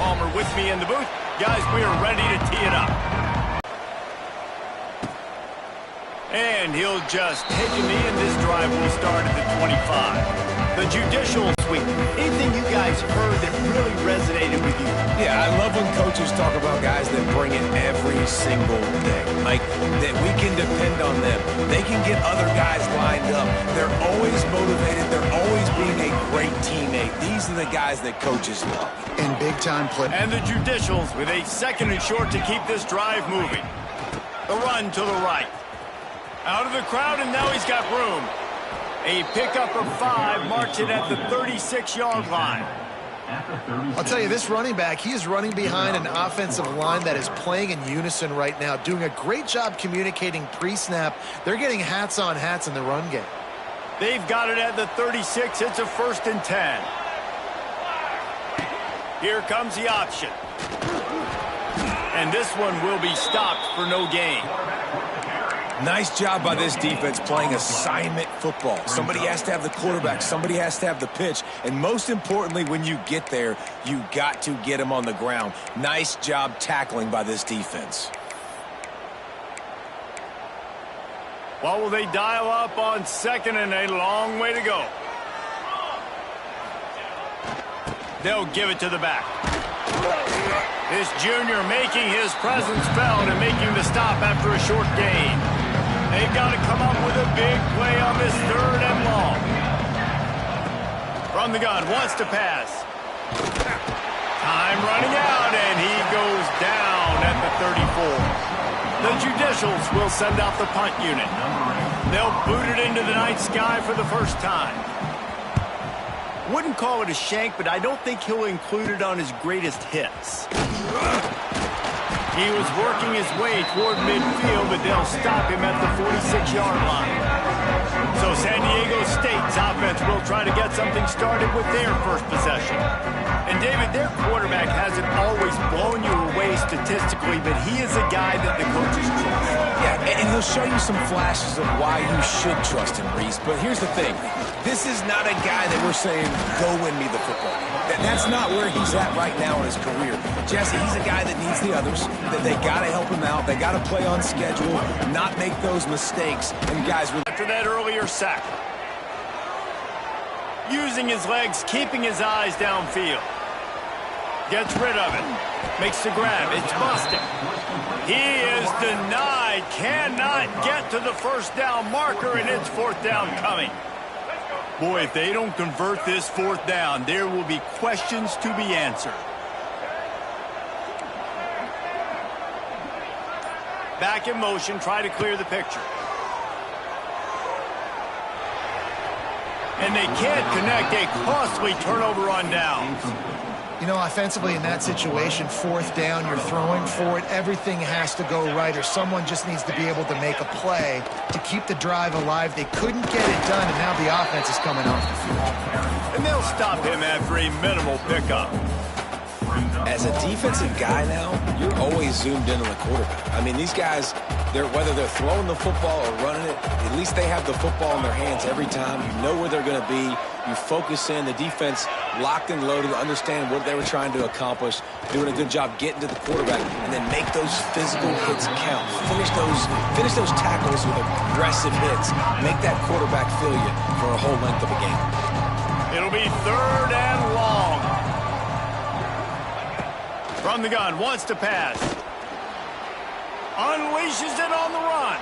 Palmer with me in the booth. Guys, we are ready to tee it up. And he'll just take a knee, and this drive will start at the 25. The judicial sweep. Anything you guys heard that really resonated with you? Yeah, I love when coaches talk about guys that bring it every single day. Like, that we can depend on them. They can get other guys lined up. They're always motivated. They're always being a great teammate. These are the guys that coaches love. And big-time play. And the judicials with a 2nd and short to keep this drive moving. The run to the right. Out of the crowd, and now he's got room. A pickup of 5 marks it at the 36-yard line. I'll tell you, this running back, he is running behind an offensive line that is playing in unison right now, doing a great job communicating pre-snap. They're getting hats on hats in the run game. They've got it at the 36. It's a 1st and 10. Here comes the option. And this one will be stopped for no gain. Nice job by this defense playing assignment football. Somebody has to have the quarterback. Somebody has to have the pitch. And most importantly, when you get there, you got to get him on the ground. Nice job tackling by this defense. What will they dial up on 2nd and a long way to go? They'll give it to the back. This junior making his presence felt and making the stop after a short gain. They've got to come up with a big play on this 3rd and long. From the gun, wants to pass. Time running out, and he goes down at the 34. The judicials will send out the punt unit. They'll boot it into the night sky for the first time. Wouldn't call it a shank, but I don't think he'll include it on his greatest hits. He was working his way toward midfield, but they'll stop him at the 46-yard line. So San Diego State's offense will try to get something started with their first possession. And David, their quarterback hasn't always blown you away statistically, but he is a guy that the coaches trust. Yeah, and he'll show you some flashes of why you should trust him, Reese. But here's the thing. This is not a guy that we're saying, go win me the football game. That's not where he's at right now in his career. Jesse, he's a guy that needs the others, that they got to help him out. They got to play on schedule, not make those mistakes. And guys, after that earlier sack, using his legs, keeping his eyes downfield. Gets rid of it. Makes the grab. It's busted. He is denied. Cannot get to the 1st down marker, and it's 4th down coming. Boy, if they don't convert this 4th down, there will be questions to be answered. Back in motion, try to clear the picture. And they can't connect. A costly turnover on downs. You know, offensively in that situation, 4th down, you're throwing for it. Everything has to go right, or someone just needs to be able to make a play to keep the drive alive. They couldn't get it done, and now the offense is coming off the field. And they'll stop him after a minimal pickup. As a defensive guy now, you're always zoomed in on the quarterback. I mean, these guys, whether they're throwing the football or running it, at least they have the football in their hands every time. You know where they're going to be. You focus in. The defense locked and loaded, understand what they were trying to accomplish, doing a good job getting to the quarterback, and then make those physical hits count. Finish those tackles with aggressive hits. Make that quarterback feel you for a whole length of a game. It'll be 3rd and long. From the gun, wants to pass. Unleashes it on the run.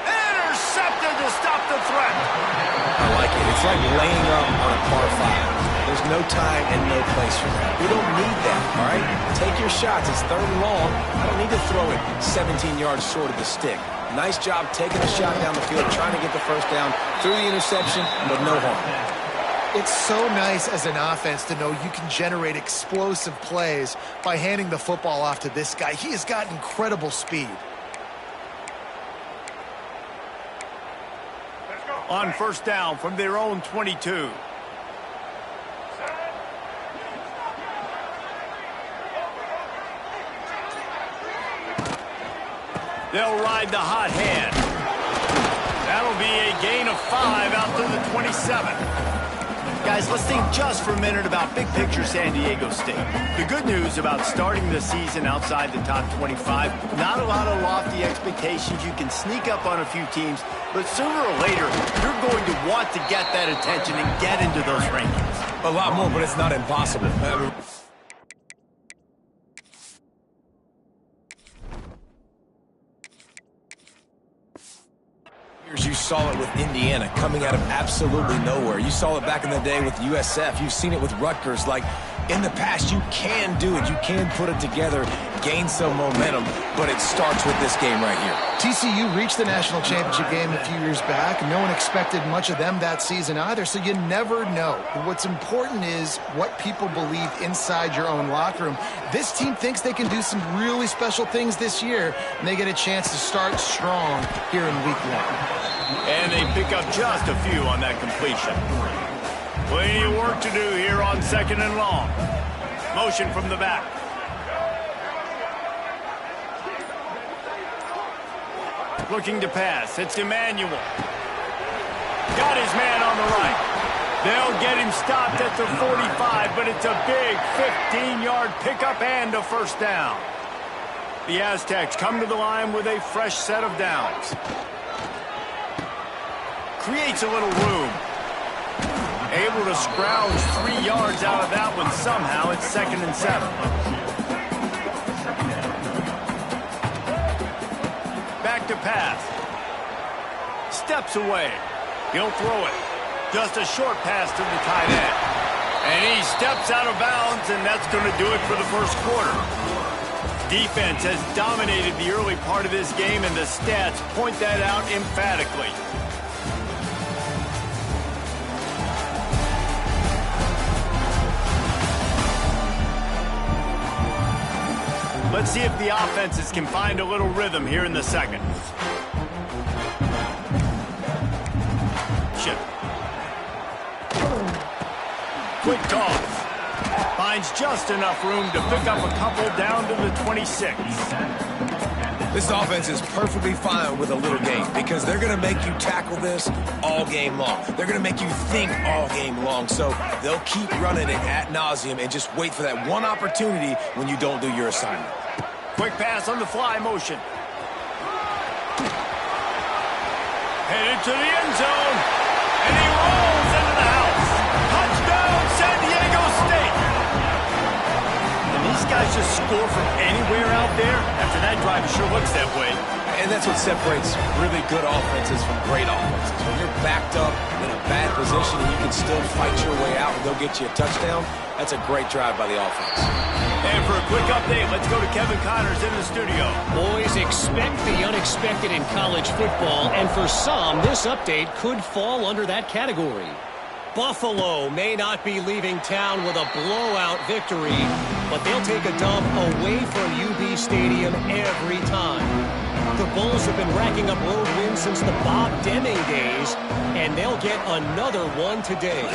Intercepted to stop the threat. I like it. It's like laying up on a par 5. There's no time and no place for that. We don't need that, all right? Take your shots. It's 3rd and long. I don't need to throw it 17 yards short of the stick. Nice job taking a shot down the field, trying to get the 1st down through the interception, but no harm. It's so nice as an offense to know you can generate explosive plays by handing the football off to this guy. He has got incredible speed. On 1st down from their own 22. They'll ride the hot hand. That'll be a gain of 5 out to the 27. guys, let's think just for a minute about big picture San Diego State. The good news about starting the season outside the top 25, not a lot of lofty expectations. You can sneak up on a few teams, but sooner or later, you're going to want to get that attention and get into those rankings. A lot more, but it's not impossible. You saw it with Indiana coming out of absolutely nowhere. You saw it back in the day with USF. You've seen it with Rutgers. Like, in the past, you can do it. You can put it together, gain some momentum, but it starts with this game right here. TCU reached the national championship game a few years back. No one expected much of them that season either, so you never know. What's important is what people believe inside your own locker room. This team thinks they can do some really special things this year, and they get a chance to start strong here in week 1. And they pick up just a few on that completion. Plenty of work to do here on 2nd and long. Motion from the back. Looking to pass. It's Emmanuel. Got his man on the right. They'll get him stopped at the 45, but it's a big 15-yard pickup and a first down. The Aztecs come to the line with a fresh set of downs. Creates a little room. Able to scrounge 3 yards out of that one somehow. It's 2nd and 7. Back to pass. Steps away. He'll throw it. Just a short pass to the tight end. And he steps out of bounds, and that's going to do it for the first quarter. Defense has dominated the early part of this game, and the stats point that out emphatically. Let's see if the offenses can find a little rhythm here in the second. Chip. Quick toss. Finds just enough room to pick up a couple down to the 26. This offense is perfectly fine with a little game because they're going to make you tackle this all game long. They're going to make you think all game long. So they'll keep running it ad nauseum and just wait for that one opportunity when you don't do your assignment. Quick pass on the fly motion. Headed to the end zone. And he rolls into the house. Touchdown, San Diego State. And these guys just score from anywhere out there. After that drive, it sure looks that way. And that's what separates really good offenses from great offenses. When you're backed up in a bad position and you can still fight your way out and they'll get you a touchdown, that's a great drive by the offense. And for a quick update, let's go to Kevin Connors in the studio. Boys, expect the unexpected in college football, and for some, this update could fall under that category. Buffalo may not be leaving town with a blowout victory, but they'll take a dub away from UB Stadium every time. The Bulls have been racking up road wins since the Bob Deming days, and they'll get another one today.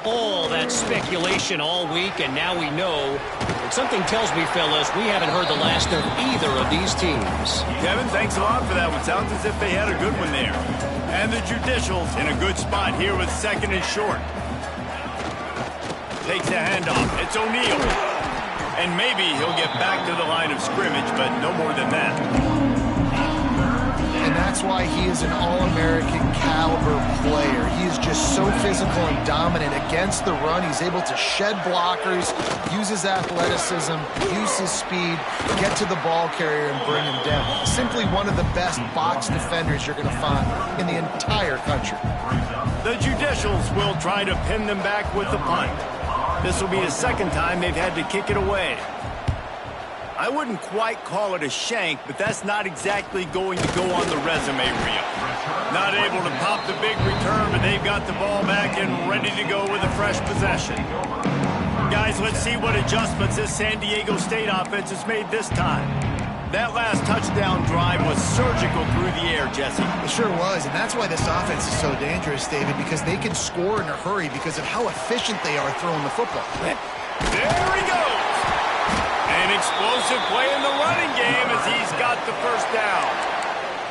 All that speculation all week, and now we know. But something tells me, fellas, we haven't heard the last of either of these teams. Kevin, thanks a lot for that one. Sounds as if they had a good one there. And the Judicials in a good spot here with 2nd and short. Takes the handoff. It's O'Neal. And maybe he'll get back to the line of scrimmage, but no more than that. And that's why he is an All-American caliber player. He is just so physical and dominant against the run. He's able to shed blockers, use his athleticism, use his speed, get to the ball carrier and bring him down. Simply one of the best box defenders you're going to find in the entire country. The Judicials will try to pin them back with the punt. This will be the second time they've had to kick it away. I wouldn't quite call it a shank, but that's not exactly going to go on the resume reel. Not able to pop the big return, but they've got the ball back and ready to go with a fresh possession. Guys, let's see what adjustments this San Diego State offense has made this time. That last touchdown drive was surgical through the air, Jesse. It sure was, and that's why this offense is so dangerous, David, because they can score in a hurry because of how efficient they are throwing the football. There he goes. An explosive play in the running game as he's got the first down.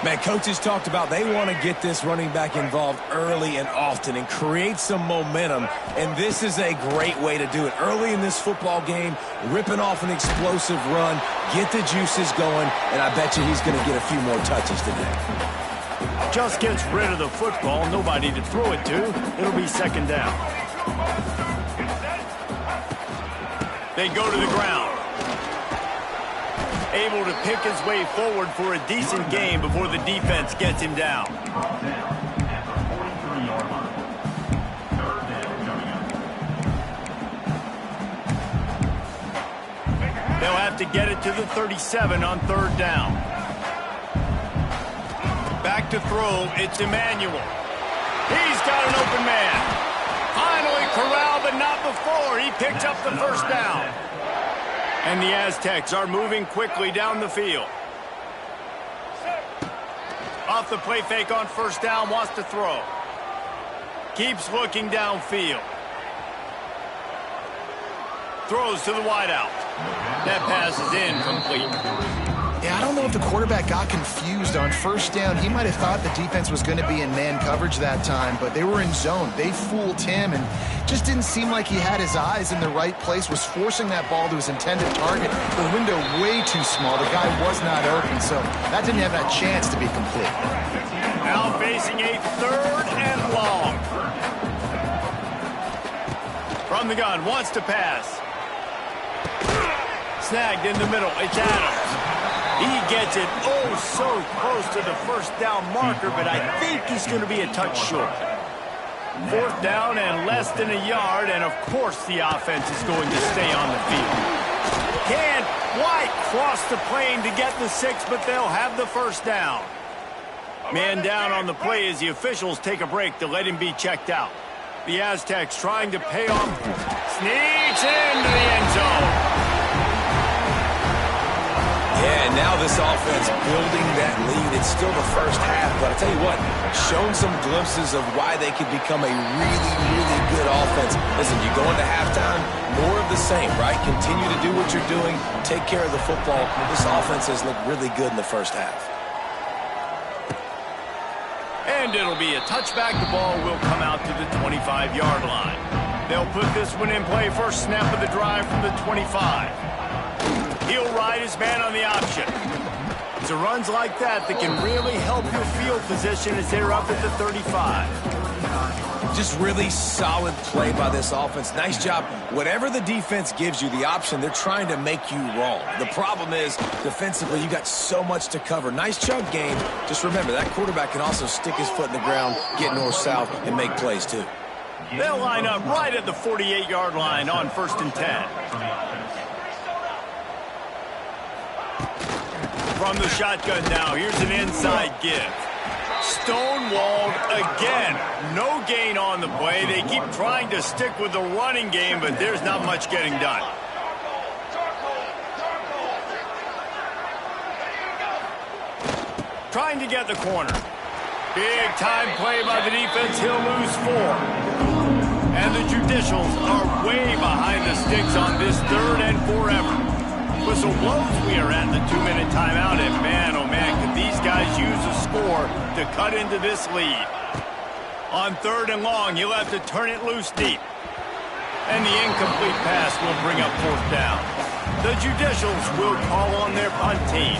Man, coaches talked about they want to get this running back involved early and often and create some momentum, and this is a great way to do it. Early in this football game, ripping off an explosive run, get the juices going, and I bet you he's going to get a few more touches today. Just gets rid of the football, nobody to throw it to. It'll be second down. They go to the ground. Able to pick his way forward for a decent game before the defense gets him down. They'll have to get it to the 37 on third down. Back to throw, it's Emmanuel. He's got an open man. Finally corralled, but not before. He picks up the first down. And the Aztecs are moving quickly down the field. Off the play fake on first down, wants to throw. Keeps looking downfield. Throws to the wideout. That pass is incomplete. Yeah, I don't know if the quarterback got confused on first down. He might have thought the defense was going to be in man coverage that time, but they were in zone. They fooled him and just didn't seem like he had his eyes in the right place, was forcing that ball to his intended target. The window way too small. The guy was not open, so that didn't have that chance to be complete. Now facing a third and long. From the gun, wants to pass. Snagged in the middle, it's Adams. He gets it oh so close to the first down marker, but I think he's going to be a touch short. Fourth down and less than a yard, and of course the offense is going to stay on the field. Can't quite cross the plane to get the 6, but they'll have the first down. Man down on the play as the officials take a break to let him be checked out. The Aztecs trying to pay off. Sneaks into the end zone. Yeah, and now this offense building that lead. It's still the first half, but I'll tell you what, shown some glimpses of why they could become a really, really good offense. Listen, you go into halftime, more of the same, right? Continue to do what you're doing, take care of the football. This offense has looked really good in the first half. And it'll be a touchback. The ball will come out to the 25-yard line. They'll put this one in play. First snap of the drive from the 25. He'll ride his man on the option. It's runs like that can really help your field position as they're up at the 35. Just really solid play by this offense. Nice job. Whatever the defense gives you, the option, they're trying to make you wrong. The problem is, defensively, you got so much to cover. Nice chunk game. Just remember, that quarterback can also stick his foot in the ground, get north-south, and make plays too. They'll line up right at the 48-yard line on 1st and 10. From the shotgun now, here's an inside give. Stonewalled again. No gain on the play. They keep trying to stick with the running game, but there's not much getting done. Trying to get the corner. Big time play by the defense. He'll lose 4. And the Judicials are way behind the sticks on this 3rd and forever. Whistle blows, we are at the 2-minute timeout, and man, oh man, could these guys use a score to cut into this lead. On 3rd and long, he'll have to turn it loose deep. And the incomplete pass will bring up 4th down. The Judicials will call on their punt team.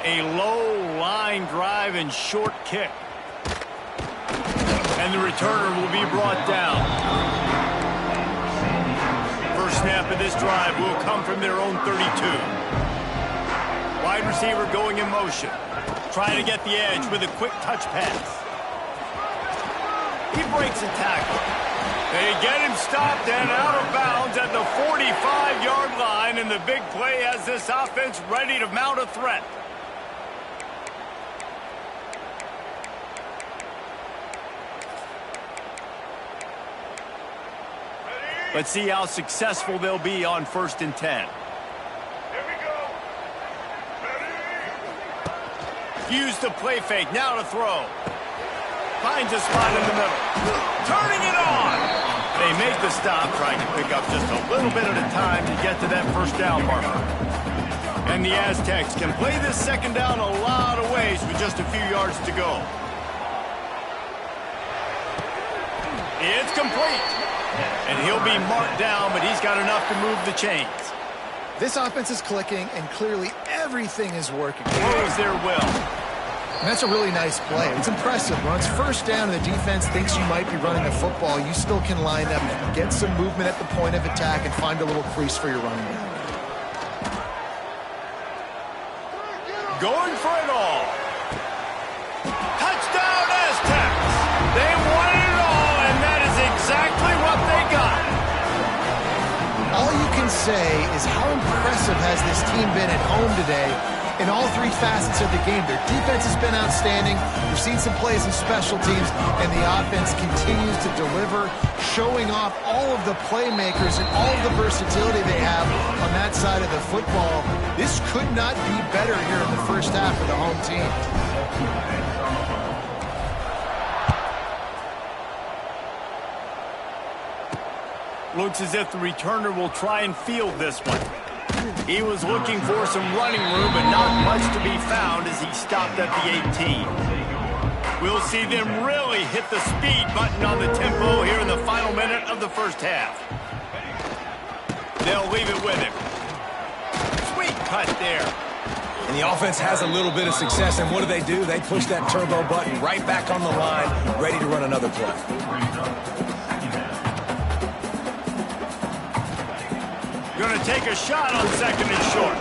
A low line drive and short kick. And the returner will be brought down. First snap of this drive will come from their own 32. Wide receiver going in motion. Trying to get the edge with a quick touch pass. He breaks a tackle. They get him stopped and out of bounds at the 45-yard line, and the big play has this offense ready to mount a threat. Let's see how successful they'll be on 1st and 10. Here we go. Use the play fake, now to throw. Finds a spot in the middle. Turning it on. They make the stop, trying to pick up just a little bit at a time to get to that first down marker. And the Aztecs can play this second down a lot of ways with just a few yards to go. It's complete. And he'll be marked down, but he's got enough to move the chains. This offense is clicking, and clearly everything is working. Close their will. And that's a really nice play. It's impressive. When it's first down and the defense thinks you might be running the football, you still can line up, get some movement at the point of attack, and find a little crease for your running back. Going for it all. Touchdown, Aztecs. They wanted it all, and that is exactly what they got. All you can say is how impressive has this team been at home today in all three facets of the game. Their defense has been outstanding. We've seen some plays in special teams, and the offense continues to deliver, showing off all of the playmakers and all of the versatility they have on that side of the football. This could not be better here in the first half for the home team. Looks as if the returner will try and field this one. He was looking for some running room, but not much to be found as he stopped at the 18. We'll see them really hit the speed button on the tempo here in the final minute of the first half. They'll leave it with him. Sweet cut there. And the offense has a little bit of success, and what do? They push that turbo button right back on the line, ready to run another play. Going to take a shot on second and short.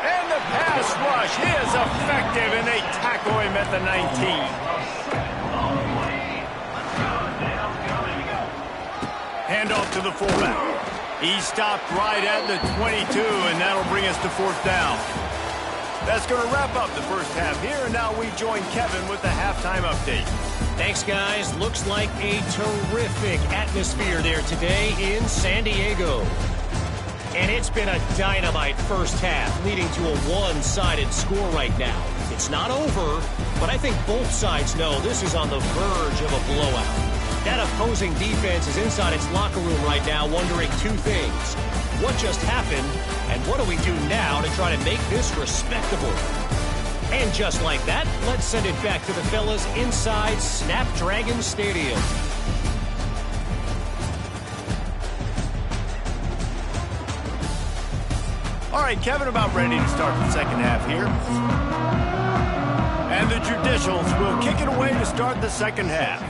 And the pass rush is effective, and they tackle him at the 19. Handoff to the fullback. He stopped right at the 22, and that'll bring us to fourth down. That's going to wrap up the first half here, and now we join Kevin with the halftime update. Thanks, guys. Looks like a terrific atmosphere there today in San Diego. And it's been a dynamite first half, leading to a one-sided score right now. It's not over, but I think both sides know this is on the verge of a blowout. That opposing defense is inside its locker room right now wondering two things. What just happened, and what do we do now to try to make this respectable? And just like that, let's send it back to the fellas inside Snapdragon Stadium. All right, Kevin, about ready to start the second half here. And the Judicials will kick it away to start the second half.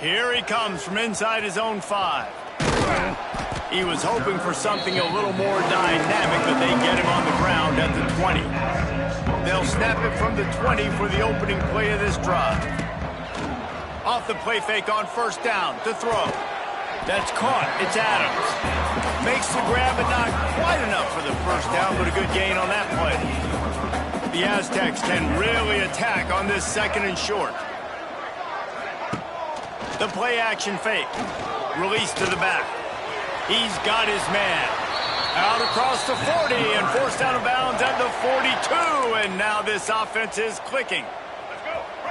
Here he comes from inside his own 5. He was hoping for something a little more dynamic, but they get him on the ground at the 20. They'll snap it from the 20 for the opening play of this drive. Off the play fake on first down to throw. That's caught. It's Adams. Makes the grab, but not quite enough for the first down, but a good gain on that play. The Aztecs can really attack on this second and short. The play action fake. Release to the back. He's got his man. Out across the 40 and forced out of bounds at the 42. And now this offense is clicking.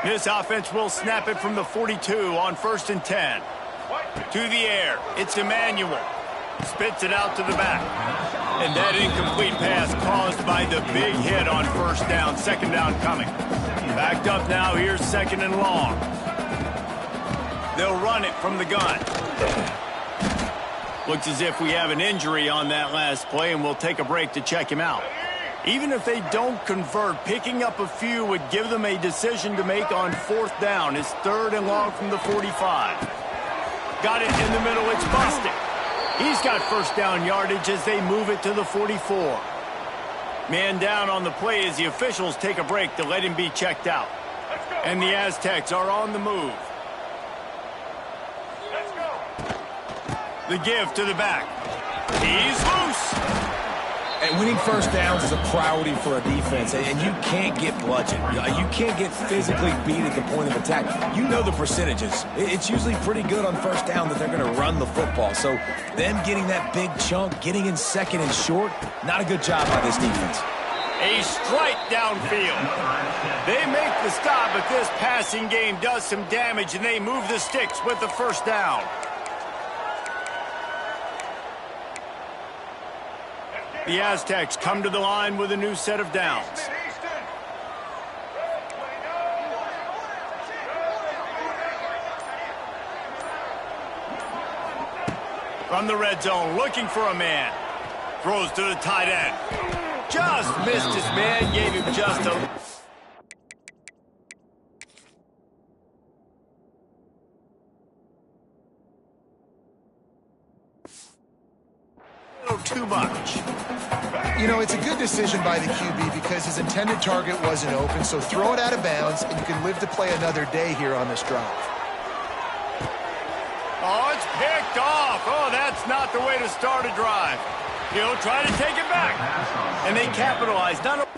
This offense will snap it from the 42 on 1st and 10. To the air. It's Emmanuel. Spits it out to the back. And that incomplete pass caused by the big hit on first down. Second down coming. Backed up now. Here's second and long. They'll run it from the gun. Looks as if we have an injury on that last play, and we'll take a break to check him out. Even if they don't convert, picking up a few would give them a decision to make on 4th down. It's 3rd and long from the 45. Got it in the middle. It's busted. He's got first down yardage as they move it to the 44. Man down on the play as the officials take a break to let him be checked out. And the Aztecs are on the move. The give to the back. He's loose. And winning first downs is a priority for a defense, and you can't get bludgeoned. You can't get physically beat at the point of attack. You know the percentages. It's usually pretty good on first down that they're going to run the football. So them getting that big chunk, getting in second and short, not a good job by this defense. A strike downfield. They make the stop, but this passing game does some damage, and they move the sticks with the first down. The Aztecs come to the line with a new set of downs. From the red zone, looking for a man. Throws to the tight end. Just missed his man, gave him just a... too much. You know, it's a good decision by the QB because his intended target wasn't open, so throw it out of bounds, and you can live to play another day here on this drive. Oh, it's picked off. Oh, that's not the way to start a drive. He'll try to take it back. And they capitalize. Not a...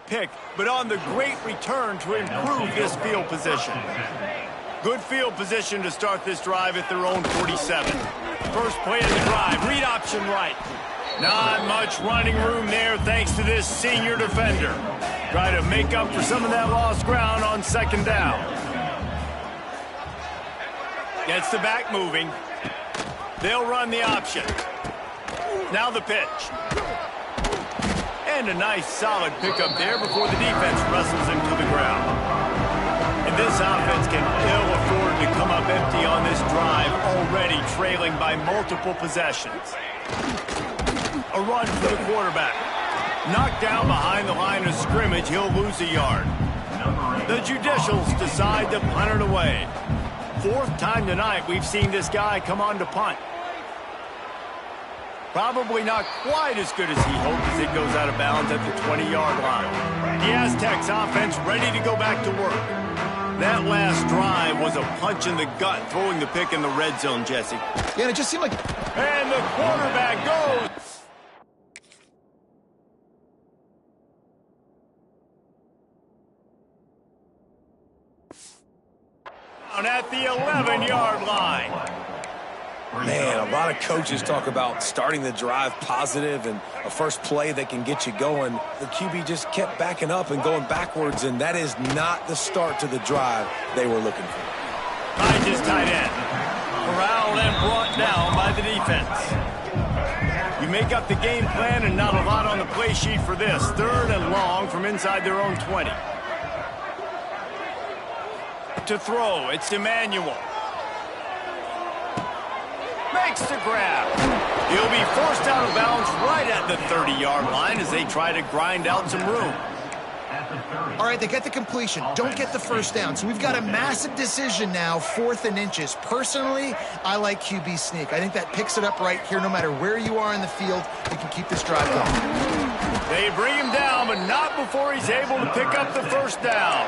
pick, but on the great return to improve this field position. Good field position to start this drive at their own 47. First play of the drive, read option right. Not much running room there thanks to this senior defender. Try to make up for some of that lost ground on second down. Gets the back moving. They'll run the option. Now the pitch. And a nice solid pickup there before the defense wrestles him to the ground. And this offense can ill afford to come up empty on this drive, already trailing by multiple possessions. A run for the quarterback. Knocked down behind the line of scrimmage, he'll lose a yard. The Judicials decide to punt it away. Fourth time tonight we've seen this guy come on to punt. Probably not quite as good as he hoped as it goes out of bounds at the 20-yard line. The Aztecs offense ready to go back to work. That last drive was a punch in the gut, throwing the pick in the red zone, Jesse. Yeah, and it just seemed like... And the quarterback goes. Down at the 11-yard line. Man, a lot of coaches talk about starting the drive positive and a first play that can get you going. The QB just kept backing up and going backwards, and that is not the start to the drive they were looking for. Finds his tight end. Corralled and brought down by the defense. You make up the game plan and not a lot on the play sheet for this. Third and long from inside their own 20. To throw, it's Emmanuel. Makes the grab. He'll be forced out of bounds right at the 30-yard line as they try to grind out some room. All right, they get the completion. Don't get the first down. So we've got a massive decision now, 4th and inches. Personally, I like QB sneak. I think that picks it up right here. No matter where you are in the field, you can keep this drive going. They bring him down, but not before he's able to pick up the first down.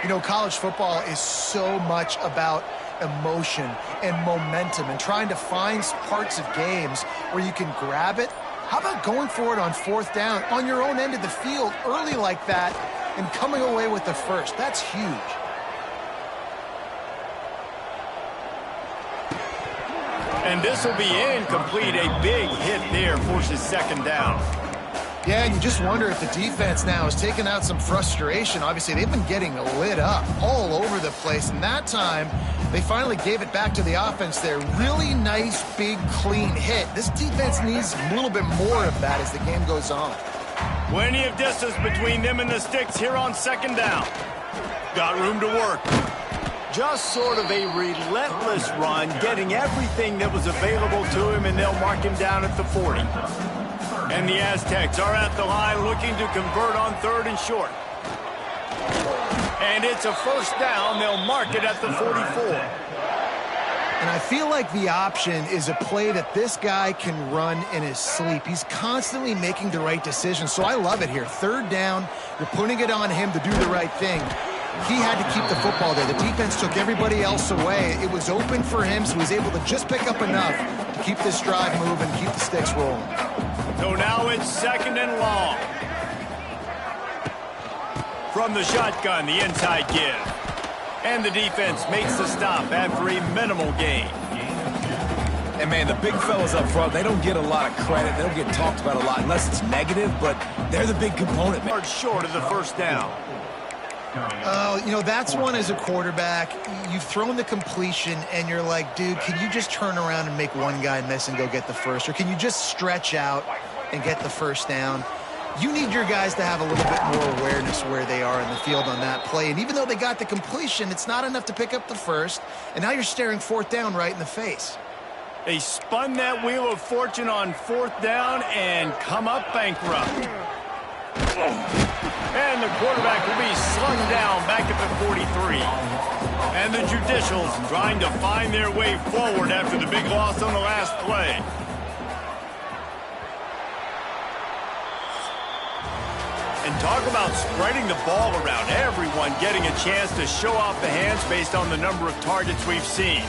You know, college football is so much about emotion and momentum and trying to find parts of games where you can grab it. How about going for it on 4th down on your own end of the field early like that and coming away with the first? That's huge. And this will be incomplete. A big hit there forces second down. Yeah, and you just wonder if the defense now has taken out some frustration. Obviously, they've been getting lit up all over the place, and that time they finally gave it back to the offense there. Really nice, big, clean hit. This defense needs a little bit more of that as the game goes on. Plenty of distance between them and the sticks here on second down. Got room to work. Just sort of a relentless run, getting everything that was available to him, and they'll mark him down at the 40. And the Aztecs are at the line looking to convert on 3rd and short. And it's a first down. They'll mark it at the 44. And I feel like the option is a play that this guy can run in his sleep. He's constantly making the right decision, so I love it here. 3rd down, you're putting it on him to do the right thing. He had to keep the football there. The defense took everybody else away. It was open for him, so he was able to just pick up enough to keep this drive moving, keep the sticks rolling. So now it's 2nd and long. From the shotgun, the inside give. And the defense makes the stop after a minimal gain. And, man, the big fellas up front, they don't get a lot of credit. They don't get talked about a lot unless it's negative, but they're the big component, man. Short of the first down. You know, that's one as a quarterback. You've thrown the completion, and you're like, dude, can you just turn around and make one guy miss and go get the first? Or can you just stretch out and get the first down? You need your guys to have a little bit more awareness where they are in the field on that play. And even though they got the completion, it's not enough to pick up the first. And now you're staring fourth down right in the face. They spun that wheel of fortune on fourth down and come up bankrupt. And the quarterback will be slung down back at the 43. And the Judicials trying to find their way forward after the big loss on the last play. And talk about spreading the ball around. Everyone getting a chance to show off the hands based on the number of targets we've seen.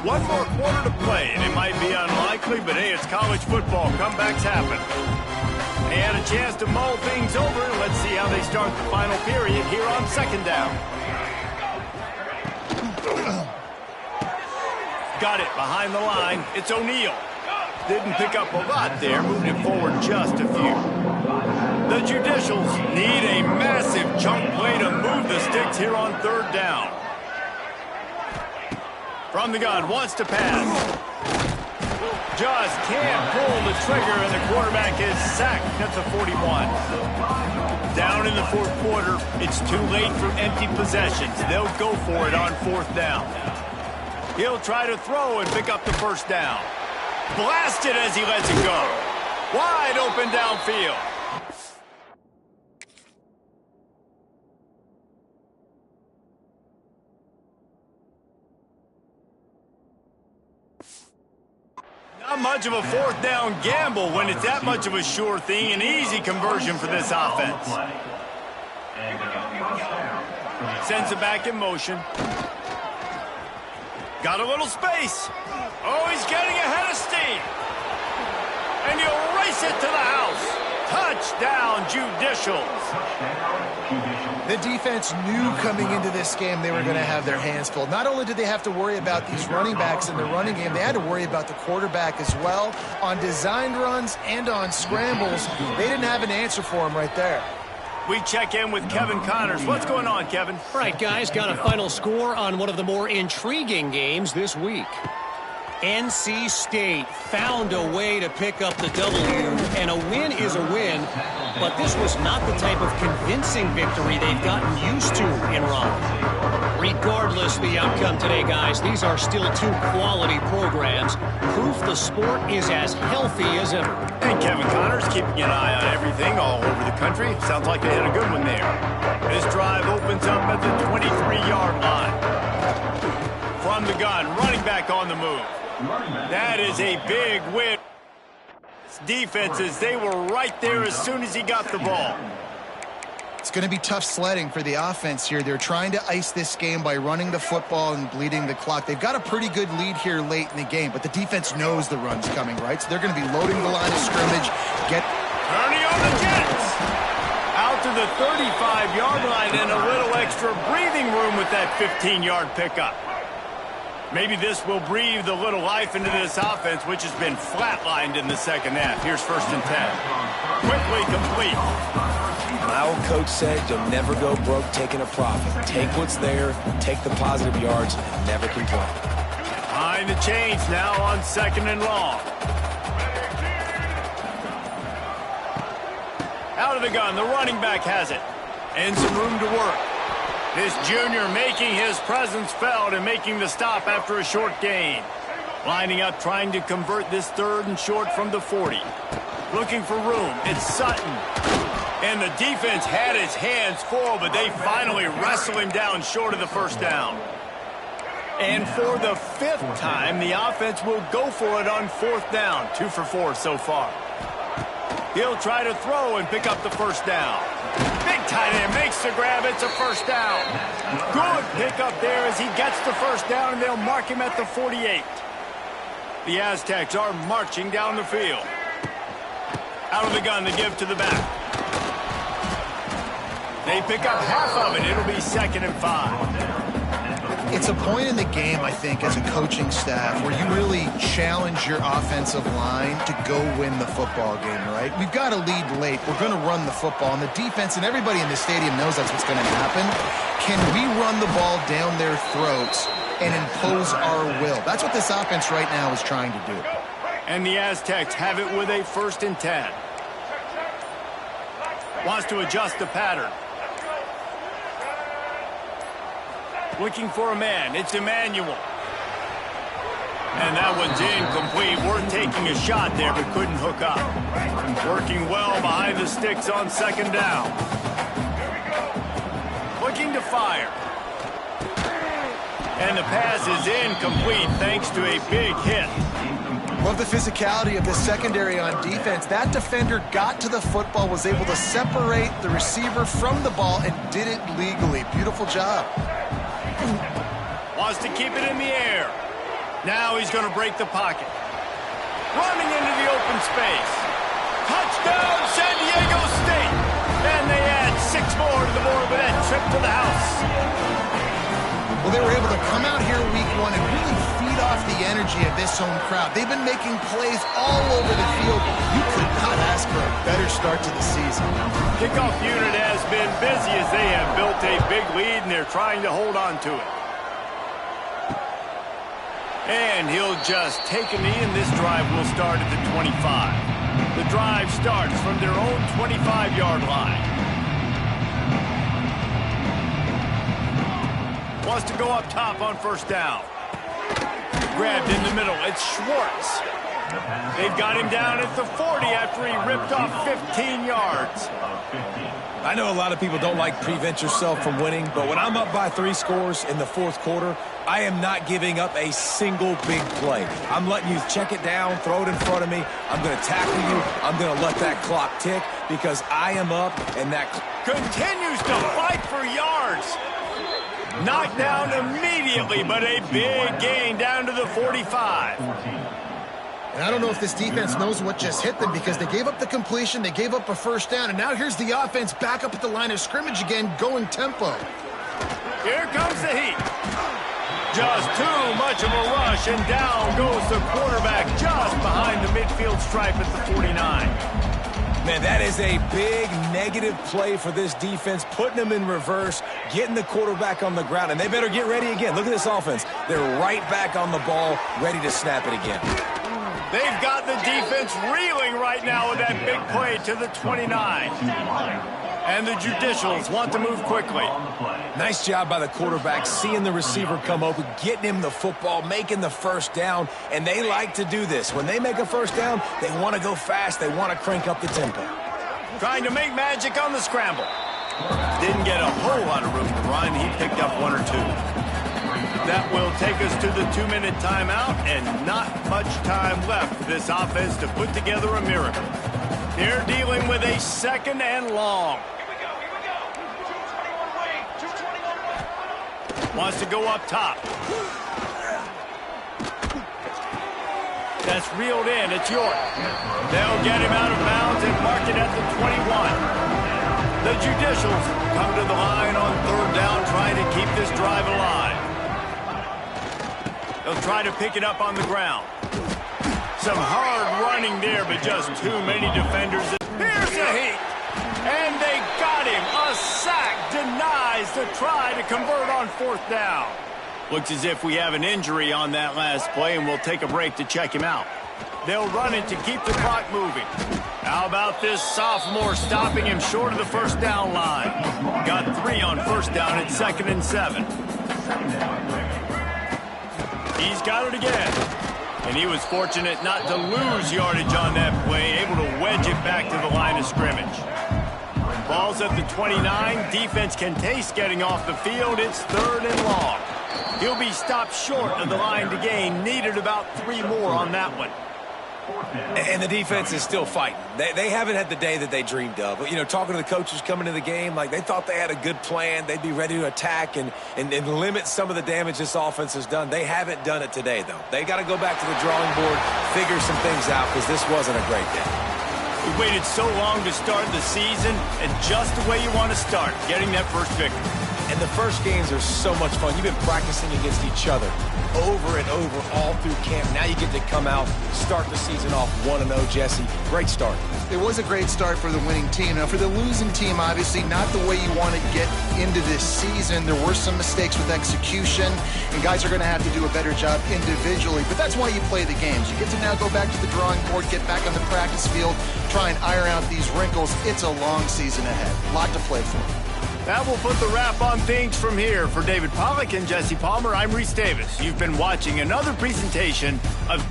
One more quarter to play, and it might be unlikely, but hey, it's college football. Comebacks happen. They had a chance to mull things over. Let's see how they start the final period here on second down. Got it behind the line. It's O'Neal. Didn't pick up a lot there. Moved it forward just a few. The Judicials need a massive chunk play to move the sticks here on third down. From the gun, wants to pass. Just can't pull the trigger, and the quarterback is sacked at the 41. Down in the fourth quarter, it's too late for empty possessions. They'll go for it on fourth down. He'll try to throw and pick up the first down. Blasted as he lets it go. Wide open downfield. Not much of a fourth down gamble when it's that much of a sure thing. An easy conversion for this offense. Sends it back in motion. Got a little space. Oh, he's getting ahead of steam. And he'll race it to the house. Touchdown, Judicials. The defense knew coming into this game they were going to have their hands full. Not only did they have to worry about these running backs in the running game, they had to worry about the quarterback as well. On designed runs and on scrambles, they didn't have an answer for him right there. We check in with Kevin Connors. What's going on, Kevin? All right, guys, got a final score on one of the more intriguing games this week. NC State found a way to pick up the W, and a win is a win, but this was not the type of convincing victory they've gotten used to in Raleigh. Regardless of the outcome today, guys, these are still two quality programs. Proof the sport is as healthy as ever. And Kevin Connors keeping an eye on everything all over the country. Sounds like they had a good one there. This drive opens up at the 23-yard line. From the gun, running back on the move. That is a big win. Defenses, they were right there as soon as he got the ball. It's going to be tough sledding for the offense here. They're trying to ice this game by running the football and bleeding the clock. They've got a pretty good lead here late in the game, but the defense knows the run's coming, right? So they're going to be loading the line of scrimmage. Ernie on the Jets. Out to the 35-yard line and a little extra breathing room with that 15-yard pickup. Maybe this will breathe a little life into this offense, which has been flatlined in the second half. Here's 1st and 10. Quickly complete. My old coach said you'll never go broke taking a profit. Take what's there, take the positive yards, and never complain. Behind the chains now on 2nd and long. Out of the gun, the running back has it. And some room to work. This junior making his presence felt and making the stop after a short gain. Lining up, trying to convert this 3rd and short from the 40. Looking for room. It's Sutton. And the defense had his hands full, but they finally wrestle him down short of the first down. And for the 5th time, the offense will go for it on 4th down. 2 for 4 so far. He'll try to throw and pick up the first down. Big tight end makes the grab. It's a first down. Good pickup there as he gets the first down, and they'll mark him at the 48. The Aztecs are marching down the field. Out of the gun to give to the back. They pick up half of it. It'll be 2nd and 5. It's a point in the game, I think, as a coaching staff where you really challenge your offensive line to go win the football game, right? We've got to lead late. We're going to run the football. And the defense and everybody in the stadium knows that's what's going to happen. Can we run the ball down their throats and impose our will? That's what this offense right now is trying to do. And the Aztecs have it with a 1st and 10. Wants to adjust the pattern. Looking for a man. It's Emmanuel. And that one's incomplete. Worth taking a shot there, but couldn't hook up. Working well behind the sticks on 2nd down. Looking to fire. And the pass is incomplete thanks to a big hit. Love the physicality of this secondary on defense. That defender got to the football, was able to separate the receiver from the ball, and did it legally. Beautiful job. Wants to keep it in the air. Now he's going to break the pocket. Running into the open space. Touchdown, San Diego State. And they add 6 more to the board with that trip to the house. Well, they were able to come out here week 1 and really feed off the energy of this home crowd. They've been making plays all over the field. You could not ask for a better start to the season. Kickoff unit has been busy as they have built a big lead, and they're trying to hold on to it. And he'll just take a knee, and this drive will start at the 25. The drive starts from their own 25-yard line. Wants to go up top on 1st down. Grabbed in the middle. It's Schwartz. They've got him down at the 40 after he ripped off 15 yards. I know a lot of people don't like prevent yourself from winning, but when I'm up by 3 scores in the 4th quarter, I am not giving up a single big play. I'm letting you check it down, throw it in front of me. I'm going to tackle you. I'm going to let that clock tick because I am up, and that continues to fight for yards. Knocked down immediately, but a big gain down to the 45. And I don't know if this defense knows what just hit them because they gave up the completion, they gave up a 1st down, and now here's the offense back up at the line of scrimmage again, going tempo. Here comes the heat. Just too much of a rush, and down goes the quarterback just behind the midfield stripe at the 49. Man, that is a big negative play for this defense, putting them in reverse, getting the quarterback on the ground, and they better get ready again. Look at this offense. They're right back on the ball, ready to snap it again. They've got the defense reeling right now with that big play to the 29. And the Judicials want to move quickly. Nice job by the quarterback, seeing the receiver come open, getting him the football, making the 1st down, and they like to do this. When they make a 1st down, they want to go fast. They want to crank up the tempo. Trying to make magic on the scramble. Didn't get a whole lot of room to run. He picked up 1 or 2. That will take us to the 2-minute timeout, and not much time left for this offense to put together a miracle. They're dealing with a 2nd and long. Wants to go up top. That's reeled in. It's York. They'll get him out of bounds and mark it at the 21. The Judicials come to the line on 3rd down, trying to keep this drive alive. They'll try to pick it up on the ground. Some hard running there, but just too many defenders. Here's the heat. And they got him. A sack denies the try to convert on 4th down. Looks as if we have an injury on that last play, and we'll take a break to check him out. They'll run it to keep the clock moving. How about this sophomore stopping him short of the 1st down line? Got 3 on 1st down at 2nd and 7. He's got it again. And he was fortunate not to lose yardage on that play, able to wedge it back to the line of scrimmage. Ball's at the 29. Defense can taste getting off the field. It's 3rd and long. He'll be stopped short of the line to gain. Needed about 3 more on that one. And the defense is still fighting. They haven't had the day that they dreamed of. But, you know, talking to the coaches coming to the game, like they thought they had a good plan. They'd be ready to attack and limit some of the damage this offense has done. They haven't done it today, though. They got to go back to the drawing board, figure some things out, because this wasn't a great day. You waited so long to start the season, and just the way you want to start, getting that first victory. And the first games are so much fun. You've been practicing against each other over and over all through camp. Now you get to come out, start the season off 1-0, Jesse. Great start. It was a great start for the winning team. Now, for the losing team, obviously not the way you want to get into this season. There were some mistakes with execution, and guys are going to have to do a better job individually. But that's why you play the games. You get to now go back to the drawing board, get back on the practice field, try and iron out these wrinkles. It's a long season ahead. A lot to play for. That will put the wrap on things from here. For David Pollack and Jesse Palmer, I'm Reese Davis. You've been watching another presentation of